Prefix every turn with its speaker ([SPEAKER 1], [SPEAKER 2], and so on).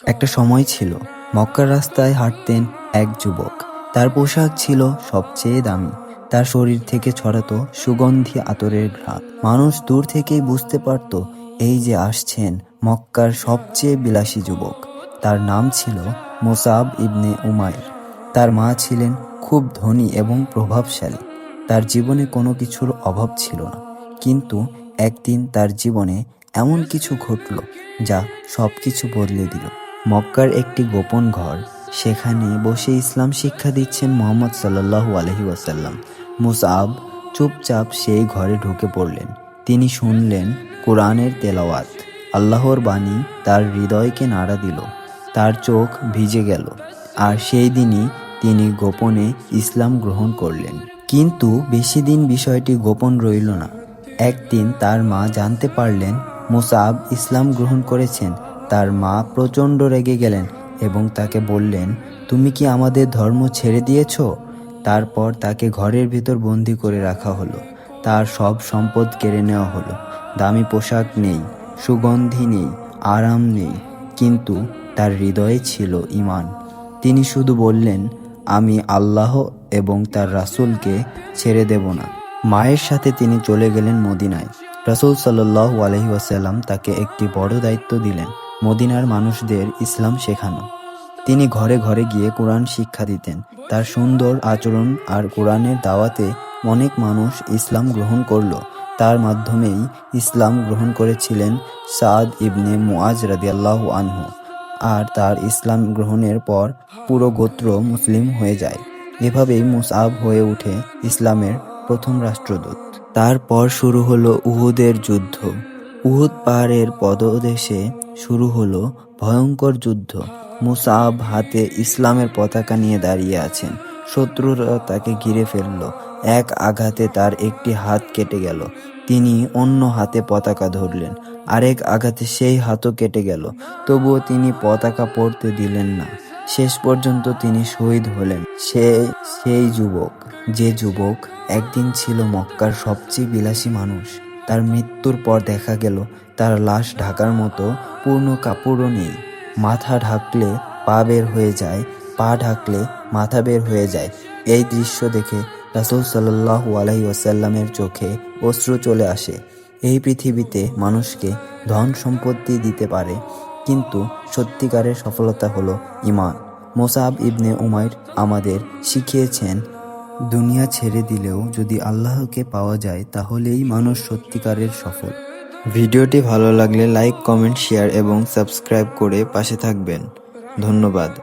[SPEAKER 1] একটা সময় ছিল, মক্কার রাস্তায় হাঁটতেন এক যুবক। তার পোশাক ছিল সবচেয়ে দামি, তার শরীর থেকে ছড়াতো সুগন্ধি আতরের ঘ্রাণ। মানুষ দূর থেকেই বুঝতে পারত, এই যে আসছেন মক্কার সবচেয়ে বিলাসী যুবক। তার নাম ছিল মুসআব ইবনে উমাইর। তার মা ছিলেন খুব ধনী এবং প্রভাবশালী। তার জীবনে কোনো কিছুর অভাব ছিল না। কিন্তু একদিন তার জীবনে এমন কিছু ঘটল যা সবকিছু বদলে দিল। মক্কার একটি গোপন ঘর, সেখানে বসে ইসলাম শিক্ষা দিচ্ছেন মুহাম্মদ সাল্লাল্লাহু আলাইহি ওয়াসাল্লাম। মুসআব চুপচাপ সেই ঘরে ঢুকে পড়লেন। তিনি শুনলেন কোরআনের তেলাওয়াত। আল্লাহর বাণী তার হৃদয়কে নাড়া দিল। তার চোখ ভিজে গেল। আর সেই দিনই তিনি গোপনে ইসলাম গ্রহণ করলেন। কিন্তু বেশি দিন বিষয়টি গোপন রইল না। একদিন তার মা জানতে পারলেন মুসআব ইসলাম গ্রহণ করেছেন। তার মা প্রচণ্ড রেগে গেলেন এবং তাকে বললেন, তুমি কি আমাদের ধর্ম ছেড়ে দিয়েছ? তারপর তাকে ঘরের ভিতর বন্দি করে রাখা হলো। তার সব সম্পদ কেড়ে নেওয়া হলো। দামি পোশাক নেই, সুগন্ধি নেই, আরাম নেই, কিন্তু তার হৃদয়ে ছিল ঈমান। তিনি শুধু বললেন, আমি আল্লাহ এবং তার রাসূলকে ছেড়ে দেব না। মায়ের সাথে তিনি চলে গেলেন মদিনায়। রাসূল সাল্লাল্লাহু আলাইহি ওয়াসাল্লাম তাকে একটি বড় দায়িত্ব দিলেন, মদিনার মানুষদের ইসলাম শেখানো। তিনি ঘরে ঘরে গিয়ে কোরআন শিক্ষা দিতেন। তার সুন্দর আচরণ আর কোরআনের দাওয়াতে অনেক মানুষ ইসলাম গ্রহণ করল। তার মাধ্যমেই ইসলাম গ্রহণ করেছিলেন সাদ ইবনে মুআজ রাদিয়াল্লাহু আনহু। আর তার ইসলাম গ্রহণের পর পুরো গোত্র মুসলিম হয়ে যায়। এভাবেই মুসআব হয়ে ওঠে ইসলামের প্রথম রাষ্ট্রদূত। তারপর শুরু হলো উহুদের যুদ্ধ। উহুদ পাহাড়ের পদদেশে শুরু হলো ভয়ঙ্কর যুদ্ধ। মুসআব হাতে ইসলামের পতাকা নিয়ে দাঁড়িয়ে আছেন। শত্রুরা তাকে ঘিরে ফেলল। এক আঘাতে তার একটি হাত কেটে গেল। তিনি অন্য হাতে পতাকা ধরলেন। আরেক আঘাতে সেই হাতও কেটে গেল। তবুও তিনি পতাকা পড়তে দিলেন না। শেষ পর্যন্ত তিনি শহীদ হলেন। সেই যুবক, যে যুবক একদিন ছিল মক্কার সবচেয়ে বিলাসী মানুষ। তার মৃত্যুর পর দেখা গেল তার লাশ ঢাকার মতো পূর্ণ কাপড়ও নেই। মাথা ঢাকলে পা বের হয়ে যায়, পা ঢাকলে মাথা বের হয়ে যায়। এই দৃশ্য দেখে রাসূল সাল্লাল্লাহু আলাইহি ওয়াসাল্লামের চোখে অশ্রু চলে আসে। এই পৃথিবীতে মানুষকে ধন সম্পত্তি দিতে পারে, কিন্তু সত্যিকারের সফলতা হলো ঈমান। মুসআব ইবনে উমাইর আমাদের শিখিয়েছেন, দুনিয়া ছেড়ে দিলেও যদি আল্লাহকে পাওয়া যায় তাহলেই মানুষ সত্যিকারের সফল। ভিডিওটি ভালো লাগলে লাইক, কমেন্ট, শেয়ার এবং সাবস্ক্রাইব করে পাশে থাকবেন। ধন্যবাদ।